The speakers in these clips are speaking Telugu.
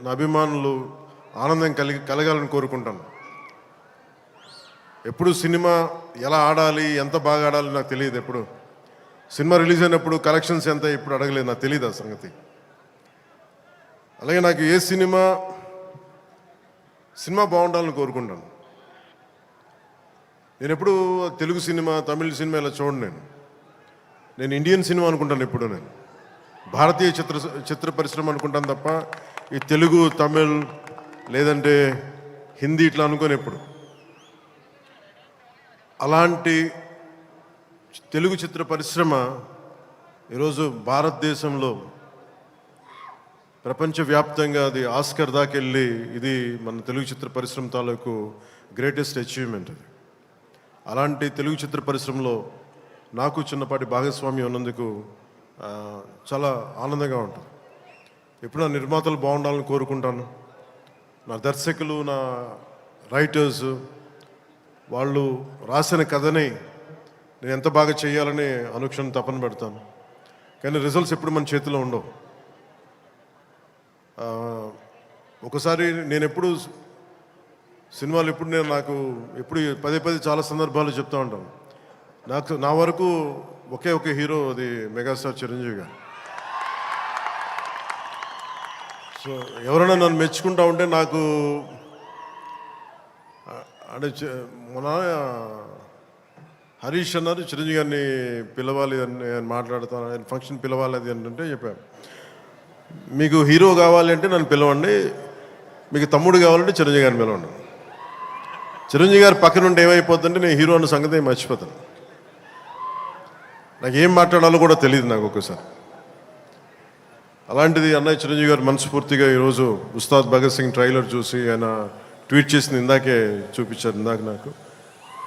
నా అభిమానులు ఆనందం కలగాలని కోరుకుంటాను. ఎప్పుడు సినిమా ఎలా ఆడాలి, ఎంత బాగా ఆడాలి నాకు తెలియదు. ఎప్పుడు సినిమా రిలీజ్ అయినప్పుడు కలెక్షన్స్ ఎంత ఇప్పుడు అడగలేదు, నాకు తెలియదు ఆ సంగతి. అలాగే నాకు ఏ సినిమా బాగుండాలని కోరుకుంటాను. నేను ఎప్పుడు తెలుగు సినిమా, తమిళ సినిమా ఇలా చూడండి. నేను ఇండియన్ సినిమా అనుకుంటాను. ఎప్పుడు నేను భారతీయ చిత్ర పరిశ్రమ అనుకుంటాను తప్ప ఈ తెలుగు, తమిళ్ లేదంటే హిందీ ఇట్లా అనుకోని ఎప్పుడు. అలాంటి తెలుగు చిత్ర పరిశ్రమ ఈరోజు భారతదేశంలో ప్రపంచవ్యాప్తంగా అది ఆస్కర్ దాకెళ్ళి ఇది మన తెలుగు చిత్ర పరిశ్రమ తాలూకు గ్రేటెస్ట్ అచీవ్మెంట్ అది. అలాంటి తెలుగు చిత్ర పరిశ్రమలో నాకు చిన్నపాటి భాగస్వామ్యం ఉన్నందుకు చాలా ఆనందంగా ఉంటుంది. ఎప్పుడు నా నిర్మాతలు బాగుండాలని కోరుకుంటాను. నా దర్శకులు, నా రైటర్స్ వాళ్ళు రాసిన కథని నేను ఎంత బాగా చేయాలని అనుక్షణం తపన పెడతాను. కానీ రిజల్ట్స్ ఎప్పుడు మన చేతిలో ఉండవు. ఒకసారి నేను ఎప్పుడు సినిమాలు నాకు ఎప్పుడు పదే చాలా సందర్భాలు చెప్తూ ఉంటాను. నా వరకు ఒకే హీరో, అది మెగాస్టార్ చిరంజీవి గారు. సో ఎవరైనా నన్ను మెచ్చుకుంటా ఉంటే నాకు అంటే మన హరీష్ అన్నారు చిరంజీవి గారిని పిలవాలి అని మాట్లాడతాను, ఆయన ఫంక్షన్ పిలవాలి అది అంటే చెప్పాను. మీకు హీరో కావాలి అంటే నన్ను పిలవండి, మీకు తమ్ముడు కావాలంటే చిరంజీవి గారిని పిలవండి. చిరంజీవి గారి పక్కన ఉంటే ఏమైపోతుందంటే నేను హీరో అన్న సంగతి మర్చిపోతాను. నాకు ఏం మాట్లాడాలో కూడా తెలియదు నాకు ఒక్కసారి. అలాంటిది అన్నయ్య చిరంజీవి గారు మనస్ఫూర్తిగా ఈరోజు ఉస్తాద్ భగత్ సింగ్ ట్రైలర్ చూసి ఆయన ట్వీట్ చేసింది ఇందాకే చూపించారు. ఇందాక నాకు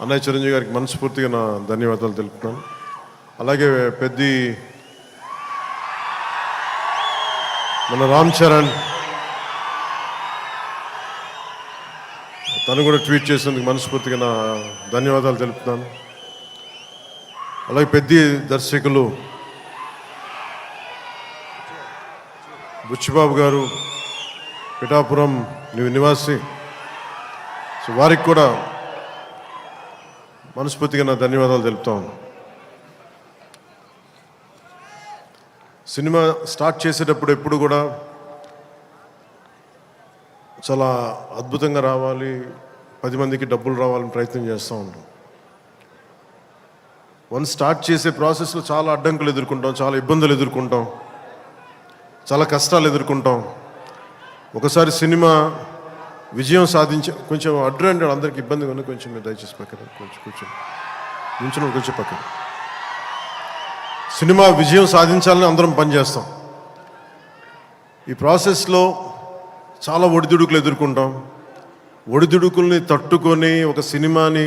అన్నయ్య చిరంజీవి గారికి మనస్ఫూర్తిగా నా ధన్యవాదాలు తెలుపుతున్నాను. అలాగే మన రామ్ చరణ్ తను కూడా ట్వీట్ చేసినందుకు మనస్ఫూర్తిగా నా ధన్యవాదాలు తెలుపుతున్నాను. అలాగే దర్శకులు బుచ్చిబాబు గారు, పిఠాపురం నివాసి, సో వారికి కూడా మనస్ఫూర్తిగా నా ధన్యవాదాలు తెలుపుతాను. సినిమా స్టార్ట్ చేసేటప్పుడు ఎప్పుడు కూడా చాలా అద్భుతంగా రావాలి, 10 మందికి డబ్బులు రావాలని ప్రయత్నం చేస్తూ ఉంటాం. స్టార్ట్ చేసే ప్రాసెస్లో చాలా అడ్డంకులు ఎదుర్కొంటాం, చాలా ఇబ్బందులు ఎదుర్కొంటాం, చాలా కష్టాలు ఎదుర్కొంటాం. ఒకసారి సినిమా విజయం కొంచెం అంటే అందరికి ఇబ్బందిగా ఉంది, కొంచెం మీరు దయచేసి పక్కన కొంచెం పక్కన. సినిమా విజయం సాధించాలని అందరం పనిచేస్తాం. ఈ ప్రాసెస్లో చాలా ఒడిదుడుకులు ఎదుర్కొంటాం. ఒడిదుడుకుల్ని తట్టుకొని ఒక సినిమాని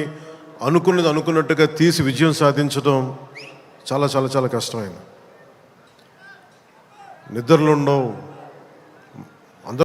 అనుకున్నట్టుగా తీసి విజయం సాధించడం చాలా కష్టమైంది. నిద్రలు ఉండవు,